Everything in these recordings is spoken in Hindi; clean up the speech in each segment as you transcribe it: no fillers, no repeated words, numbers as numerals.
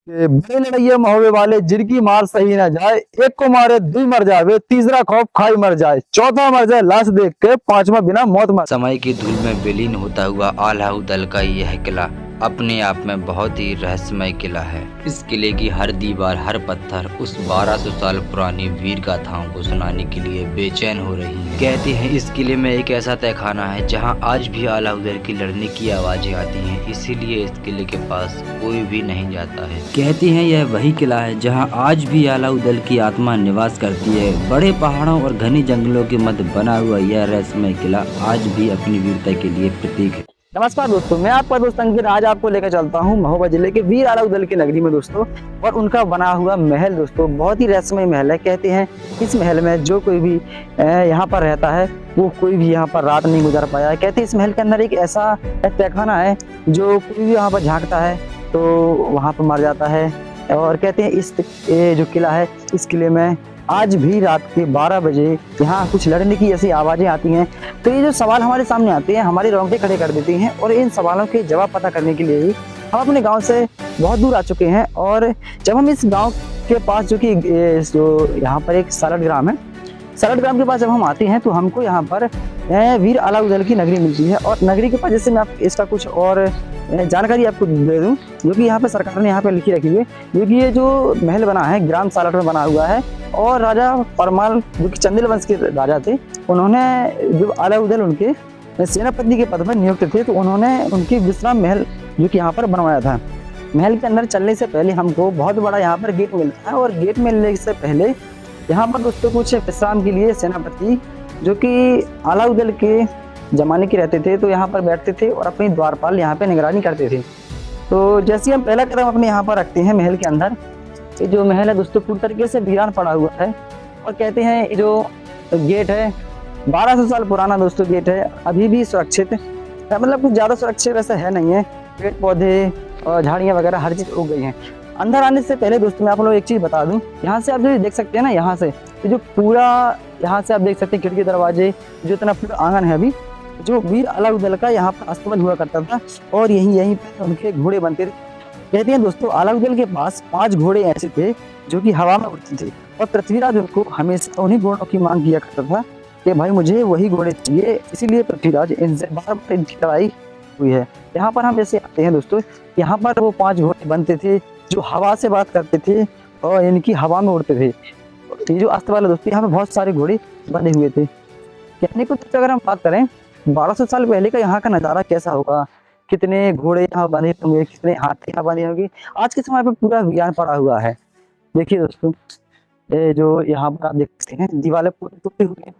कि बड़े लड़ैया महोबे वाले जिनकी मार सही ना जाए, एक को मारे दुई मर जावे, तीसरा खौफ खाई मर जाए, चौथा मर जाए लाश देख के, पांचवा बिना मौत मर। समय की धूल में विलीन होता हुआ आल्हा दल का यह किला अपने आप में बहुत ही रहस्यमय किला है। इस किले की हर दीवार, हर पत्थर उस 1200 साल पुरानी वीर गाथाओं को सुनाने के लिए बेचैन हो रही है। कहते हैं इस किले में एक ऐसा तहखाना है जहां आज भी आला उदल की लड़ने की आवाजें आती हैं, इसीलिए इस किले के पास कोई भी नहीं जाता है। कहते हैं यह वही किला है जहाँ आज भी आला उदल की आत्मा निवास करती है। बड़े पहाड़ों और घने जंगलों के मध्य बना हुआ यह रहस्यमय किला आज भी अपनी वीरता के लिए प्रतीक है। नमस्कार दोस्तों, मैं आपका दोस्त अंकित आज आपको लेकर चलता हूं महोबा जिले के वीर आला उदल की नगरी में दोस्तों, और उनका बना हुआ महल दोस्तों बहुत ही रहस्यमय महल है। कहते हैं इस महल में जो कोई भी यहाँ पर रहता है वो कोई भी यहाँ पर रात नहीं गुजार पाया है। कहते हैं इस महल के अंदर एक ऐसा तहखाना है जो कोई भी यहाँ पर झांकता है तो वहाँ पर मर जाता है। और कहते हैं इस जो किला है, इस किले में आज भी रात के 12 बजे यहाँ कुछ लड़ने की ऐसी आवाज़ें आती हैं। तो ये जो सवाल हमारे सामने आते हैं हमारे रोंगटे खड़े कर देती हैं, और इन सवालों के जवाब पता करने के लिए ही हम अपने गांव से बहुत दूर आ चुके हैं। और जब हम इस गांव के पास जो कि जो यहाँ पर एक सालट ग्राम है, सालट ग्राम के पास जब हम आते हैं तो हमको यहाँ पर वीर आला उदल की नगरी मिलती है। और नगरी के पास जैसे मैं आप इसका कुछ और जानकारी आपको दे दूं जो कि यहाँ पे सरकार ने यहाँ पे लिखी रखी हुई है, क्योंकि ये जो महल बना है ग्राम सालट में बना हुआ है। और राजा परमाल जो कि चंदेल वंश के राजा थे, उन्होंने जो आला उदल उनके सेनापति के पद पर नियुक्त थे, तो उन्होंने उनकी विश्राम महल जो कि यहाँ पर बनवाया था। महल के अंदर चलने से पहले हमको बहुत बड़ा यहाँ पर गेट मिलता है, और गेट मिलने से पहले यहाँ पर दोस्तों कुछ विश्राम के लिए सेनापति जो कि आला उदल के जमाने के रहते थे तो यहाँ पर बैठते थे और अपनी द्वारपाल यहाँ पे निगरानी करते थे। तो जैसे हम पहला कदम अपने यहाँ पर रखते हैं महल के अंदर, ये जो महल है दोस्तों पूरी तरीके से वीरान पड़ा हुआ है। और कहते हैं ये जो गेट है 1200 साल पुराना दोस्तों गेट है, अभी भी सुरक्षित है, मतलब कुछ ज़्यादा सुरक्षित वैसे है नहीं है, पेड़ पौधे और झाड़ियाँ वगैरह हर चीज़ उग गई हैं। अंदर आने से पहले दोस्तों मैं आप लोग एक चीज़ बता दूं, यहाँ से आप जो देख सकते हैं ना, यहाँ से जो पूरा यहाँ से आप देख सकते हैं खिड़की दरवाजे, जो इतना पूरा आंगन है अभी, जो वीर आला उदल का यहाँ पर अस्तबल हुआ करता था, और यहीं पर उनके घोड़े बनते थे। कहते हैं दोस्तों आला उदल के पास 5 घोड़े ऐसे थे जो कि हवा में उड़ते थे, और पृथ्वीराज उनको हमेशा उन्हीं घोड़ों की मांग किया करता था कि भाई मुझे वही घोड़े चाहिए, इसीलिए पृथ्वीराज इनसे बार-बार इनकी लड़ाई हुई है। यहाँ पर हम जैसे आते हैं दोस्तों, यहाँ पर वो 5 घोड़े बनते थे जो हवा से बात करते थे और इनकी हवा में उड़ते थे। ये जो अस्तबल है दोस्तों, यहाँ पे बहुत सारे घोड़े बने हुए थे। कहने को तो अगर हम बात करें 1200 साल पहले का यहाँ का नज़ारा कैसा होगा, कितने घोड़े यहाँ बने होंगे, कितने हाथी यहाँ बने होंगे, आज के समय पे पूरा विज्ञान पड़ा हुआ है। देखिए दोस्तों ये जो यहाँ पर आप देख सकते हैं दीवारें पूरी टूटी हुई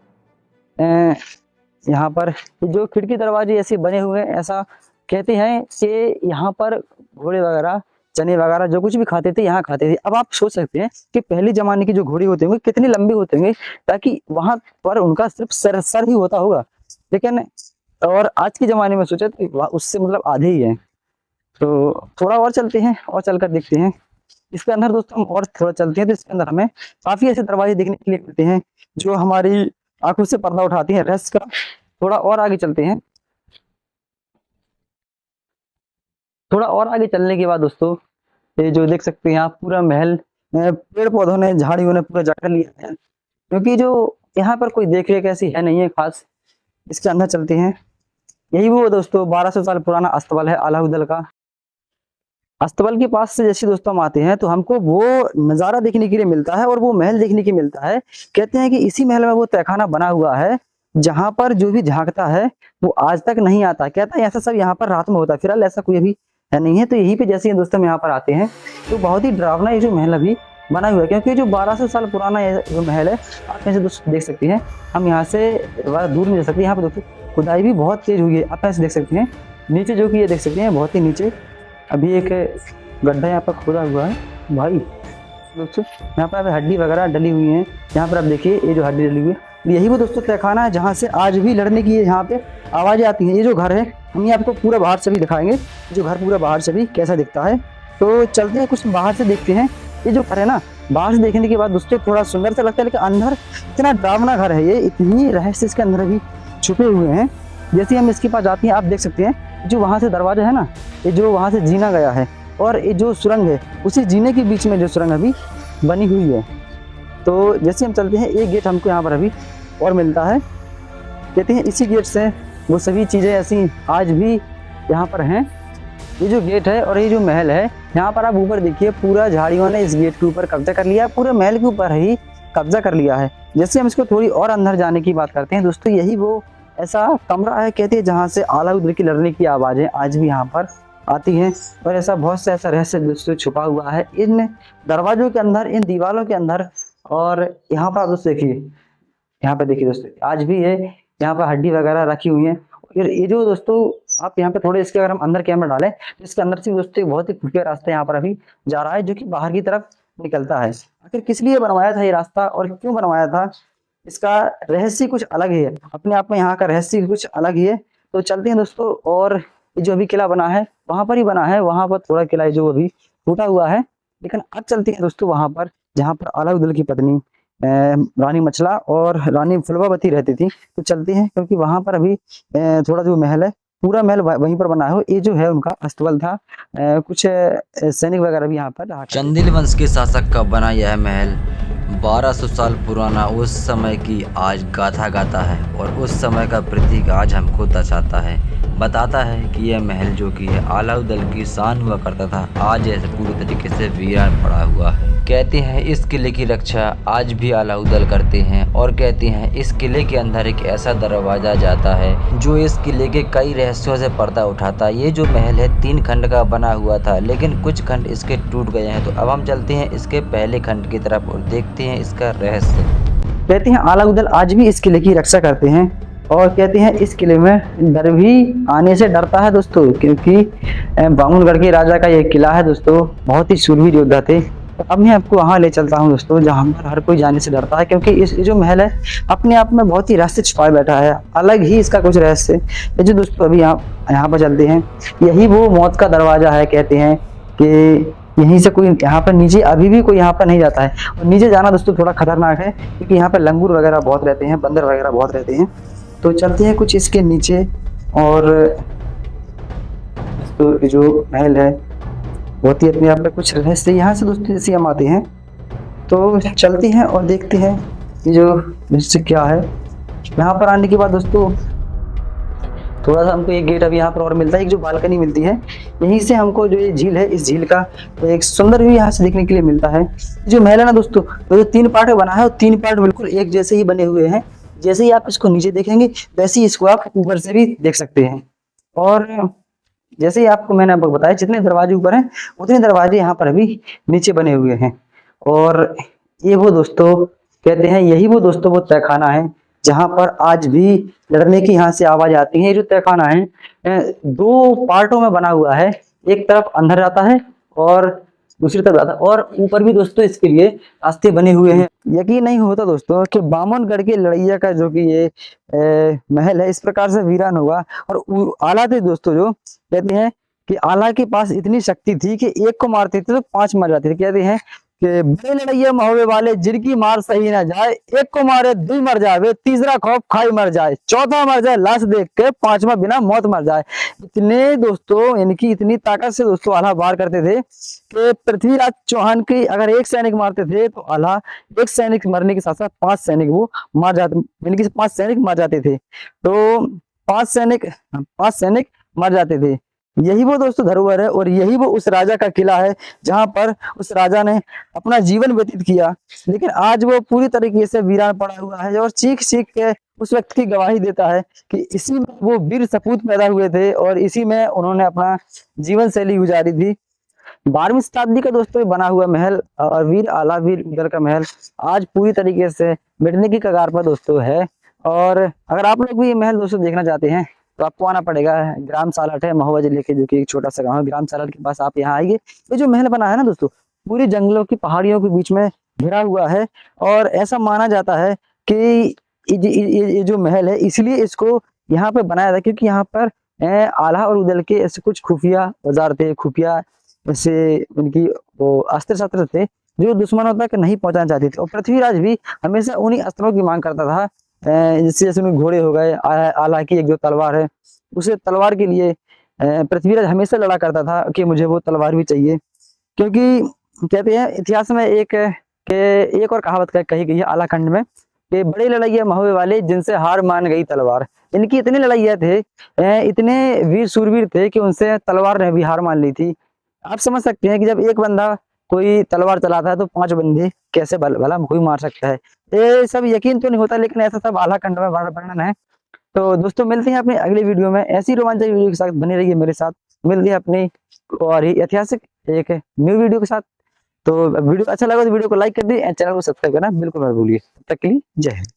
हैं, यहाँ पर जो खिड़की दरवाजे ऐसे बने हुए हैं, ऐसा कहते हैं कि यहाँ पर घोड़े वगैरह चने वगैरह जो कुछ भी खाते थे यहाँ खाते थे। अब आप सोच सकते हैं कि पहले जमाने के जो घोड़े होते होंगे कितने लंबे होते होंगे, ताकि वहां पर उनका सिर्फ सर ही होता होगा, लेकिन और आज के ज़माने में सोचा तो उससे मतलब आधे ही हैं। तो थोड़ा और चलते हैं और चलकर देखते हैं इसके अंदर दोस्तों, हम और थोड़ा चलते हैं तो इसके अंदर हमें काफ़ी ऐसे दरवाजे देखने के लिए मिलते हैं जो हमारी आंखों से पर्दा उठाती हैं रहस्य का। थोड़ा और आगे चलते हैं, थोड़ा और आगे चलने के बाद दोस्तों ये जो देख सकते हैं आप पूरा महल पेड़ पौधों ने झाड़ियों ने पूरा जकड़ लिया है, क्योंकि जो यहाँ पर कोई देख रेख ऐसी है नहीं है खास। इसके अंदर चलते हैं, यही वो दोस्तों 1200 साल पुराना अस्तबल है आला उदल का। अस्तबल के पास से जैसे दोस्तों हम आते हैं तो हमको वो नज़ारा देखने के लिए मिलता है और वो महल देखने के मिलता है। कहते हैं कि इसी महल में वो तहखाना बना हुआ है जहाँ पर जो भी झांकता है वो आज तक नहीं आता। कहता है ऐसा सब यहाँ पर रात में होता है, फिलहाल ऐसा कोई अभी है नहीं है। तो यहीं पे जैसे दोस्तों हम यहाँ पर आते हैं तो बहुत ही डरावना ये जो महल अभी बना हुआ है, क्योंकि जो 1200 साल पुराना ये जो महल है आप ऐसे दोस्तों देख सकते हैं, हम यहाँ से दूर में जा सकते हैं। यहाँ पे दोस्तों खुदाई भी बहुत तेज हुई है, आप ऐसे देख सकते हैं नीचे जो कि ये देख सकते हैं बहुत ही नीचे अभी एक गड्ढा यहाँ पर खोदा हुआ है भाई दोस्तों। यहाँ पर हड्डी वगैरह डली हुई है, यहाँ पर आप देखिए ये जो हड्डी डली हुई है यही वो दोस्तों तहखाना है जहाँ से आज भी लड़ने की यहाँ पे आवाज़ें आती हैं। ये जो घर है हम ये आपको पूरा बाहर से भी दिखाएंगे, जो घर पूरा बाहर से भी कैसा दिखता है। तो चलते हैं कुछ बाहर से देखते हैं। ये जो घर है ना बाहर से देखने के बाद दोस्तों थोड़ा सुंदर सा लगता है, लेकिन अंदर इतना डरावना घर है ये, इतनी रहस्य इसके अंदर भी छुपे हुए हैं। जैसे हम इसके पास जाते हैं आप देख सकते हैं जो वहाँ से दरवाजा है ना, ये जो वहाँ से जीना गया है और ये जो सुरंग है उसी जीने के बीच में जो सुरंग अभी बनी हुई है। तो जैसे हम चलते हैं, एक गेट हमको यहाँ पर अभी और मिलता है। कहते हैं इसी गेट से वो सभी चीज़ें ऐसी आज भी यहाँ पर हैं। ये जो गेट है और ये जो महल है, यहाँ पर आप ऊपर देखिए, पूरा झाड़ियों ने इस गेट के ऊपर कब्जा कर लिया, पूरे महल के ऊपर ही कब्जा कर लिया है। जैसे हम इसको थोड़ी और अंदर जाने की बात करते हैं दोस्तों, यही वो ऐसा कमरा है कहते हैं जहाँ से आला उदल की लड़ने की आवाज़ें आज भी यहाँ पर आती हैं। और ऐसा बहुत सा ऐसा रहस्य दोस्तों छुपा हुआ है इन दरवाजों के अंदर, इन दीवारों के अंदर। और यहाँ पर दोस्तों देखिए, यहाँ पे देखिए दोस्तों, आज भी ये यहाँ पर हड्डी वगैरह रखी हुई है। ये जो दोस्तों आप यहाँ पे थोड़े इसके अगर हम अंदर कैमरा डालें तो इसके अंदर से दोस्तों एक बहुत ही खुफिया रास्ता यहाँ पर अभी जा रहा है, जो कि बाहर की तरफ निकलता है। आखिर किस लिए बनवाया था ये रास्ता और क्यों बनवाया था, इसका रहस्य कुछ अलग ही है, अपने आप में यहाँ का रहस्य कुछ अलग ही है। तो चलते हैं दोस्तों, और ये जो अभी किला बना है वहां पर ही बना है, वहां पर थोड़ा किला जो अभी टूटा हुआ है। लेकिन अब चलते हैं दोस्तों वहां पर जहाँ पर आला उदल की पत्नी रानी मचला और रानी फुलवावती रहती थी। तो चलते हैं, क्योंकि वहां पर अभी थोड़ा जो महल है, पूरा महल वहीं पर बना है। ये जो है उनका अस्तबल था, कुछ सैनिक वगैरह भी यहाँ पर रहा। चंदेल वंश के शासक का बना यह महल 1200 साल पुराना उस समय की आज गाथा गाता है, और उस समय का प्रतीक आज हमको दर्शाता है। बताता है कि यह महल जो कि है आला उदल की शान हुआ करता था, आज ऐसे पूरी तरीके से वीरान पड़ा हुआ है। कहते हैं इस किले की रक्षा आज भी आला उदल करते हैं, और कहते हैं इस किले के अंदर एक ऐसा दरवाजा जाता है जो इस किले के कई रहस्यों से पर्दा उठाता है। ये जो महल है 3 खंड का बना हुआ था, लेकिन कुछ खंड इसके टूट गए हैं। तो अब हम चलते हैं इसके पहले खंड की तरफ और देखते हैं इसका रहस्य। कहते हैं आला उदल आज भी इस किले की रक्षा करते हैं, और कहते हैं इस किले में डर भी आने से डरता है दोस्तों, क्योंकि बामुनगढ़ के राजा का ये किला है दोस्तों, बहुत ही शूरवीर योद्धा थे। तो अब मैं आपको वहाँ ले चलता हूँ दोस्तों जहाँ पर हर कोई जाने से डरता है, क्योंकि इस जो महल है अपने आप में बहुत ही रहस्य छुपाए बैठा है, अलग ही इसका कुछ रहस्य। ये जो दोस्तों अभी यहाँ पर चलते हैं, यही वो मौत का दरवाजा है। कहते हैं कि यहीं से कोई यहाँ पर नीचे अभी भी कोई यहाँ पर नहीं जाता है, और नीचे जाना दोस्तों थोड़ा खतरनाक है, क्योंकि यहाँ पर लंगूर वगैरह बहुत रहते हैं, बंदर वगैरह बहुत रहते हैं। तो चलते हैं कुछ इसके नीचे, और तो जो महल है बहुत ही अपने आप में कुछ रहस्य। यहाँ से दोस्तों जैसे हम आते हैं तो चलते हैं और देखते हैं ये जो रहस्य क्या है। यहाँ पर आने के बाद दोस्तों थोड़ा सा हमको एक गेट अभी यहाँ पर और मिलता है, एक जो बालकनी मिलती है, यहीं से हमको जो ये झील है, इस झील का एक सुंदर व्यू यहाँ से देखने के लिए मिलता है। जो महल है ना दोस्तों, तो जो 3 पार्ट में बना है, और 3 पार्ट बिल्कुल एक जैसे ही बने हुए हैं। जैसे ही आप इसको नीचे देखेंगे वैसे ही इसको आप ऊपर से भी देख सकते हैं। और जैसे ही आपको मैंने आपको बताया, जितने दरवाजे ऊपर हैं उतने दरवाजे यहाँ पर अभी नीचे बने हुए हैं। और ये वो दोस्तों कहते हैं, यही वो दोस्तों वो तहखाना है जहाँ पर आज भी लड़ने की यहाँ से आवाज आती है। ये जो तहखाना है 2 पार्टों में बना हुआ है, एक तरफ अंदर जाता है और दूसरी तरफ जाता है, और ऊपर भी दोस्तों इसके लिए रास्ते बने हुए हैं। यकीन नहीं होता दोस्तों कि बामनगढ़ के लड़ैया का जो कि ये महल है इस प्रकार से वीरान हुआ। और आला थे दोस्तों, जो कहते हैं कि आला के पास इतनी शक्ति थी कि एक को मारते थे तो 5 मर जाते थे। कहते हैं कि बड़े लड़ैया महोबे वाले जिनकी मार सही ना जाए, एक को मारे 2 मर जाए, तीसरा खौफ खाई मर जाए, चौथा मर जाए लाश देख के, 5वां बिना मौत मर जाए। इतने दोस्तों इनकी इतनी ताकत से दोस्तों आला वार करते थे कि पृथ्वीराज चौहान की अगर 1 सैनिक मारते थे तो आला 1 सैनिक मरने के साथ साथ 5 सैनिक वो मार जाते, इनके 5 सैनिक मार जाते थे। तो 5 सैनिक मर जाते थे। यही वो दोस्तों धरोहर है, और यही वो उस राजा का किला है जहां पर उस राजा ने अपना जीवन व्यतीत किया। लेकिन आज वो पूरी तरीके से वीरान पड़ा हुआ है, और चीख चीख के उस व्यक्ति की गवाही देता है कि इसी में वो वीर सपूत पैदा हुए थे, और इसी में उन्होंने अपना जीवन शैली गुजारी थी। 12वीं शताब्दी का दोस्तों बना हुआ महल और वीर आला वीर उदल का महल आज पूरी तरीके से मिटने की कगार पर दोस्तों है। और अगर आप लोग भी ये महल दोस्तों देखना चाहते हैं तो आपको आना पड़ेगा ग्राम सालाट है, महोबा जिले के, जो कि एक छोटा सा गांव है। ग्राम सालाट के पास आप यहाँ आइए। ये जो महल बना है ना दोस्तों, पूरी जंगलों की पहाड़ियों के बीच में घिरा हुआ है, और ऐसा माना जाता है कि ये जो महल है इसलिए इसको यहाँ पे बनाया था क्योंकि यहाँ पर आला और उदल के ऐसे कुछ खुफिया औजार थे, खुफिया ऐसे उनकी वो अस्त्र शस्त्र थे जो दुश्मनों तक नहीं पहुंचाना चाहते थे। और पृथ्वीराज भी हमेशा उन्हीं अस्त्रों की मांग करता था, जैसे जैसे घोड़े हो गए, आला की एक जो तलवार है, उसे तलवार के लिए पृथ्वीराज हमेशा लड़ा करता था कि मुझे वो तलवार भी चाहिए, क्योंकि कहते हैं इतिहास में एक और कहावत कही गई है आलाखंड में कि बड़े लड़ाइया महोबे वाले जिनसे हार मान गई तलवार। इनकी इतनी लड़ाइया थे, इतने वीर सूरवीर थे कि उनसे तलवार ने भी हार मान ली थी। आप समझ सकते हैं कि जब एक बंदा कोई तलवार चलाता है तो 5 बंदे कैसे भला कोई मार सकता है। ये सब यकीन तो नहीं होता, लेकिन ऐसा सब आलाखंड में वर्णन है। तो दोस्तों मिलते हैं अपने अगले वीडियो में, ऐसी रोमांचक वीडियो के साथ बने रहिए मेरे साथ। मिलते हैं अपनी और ही ऐतिहासिक एक न्यू वीडियो के साथ। तो वीडियो अच्छा लगा तो वीडियो को लाइक कर दी, चैनल को सब्सक्राइब करना बिल्कुल मत भूलिए। तब तक के लिए जय हिंद।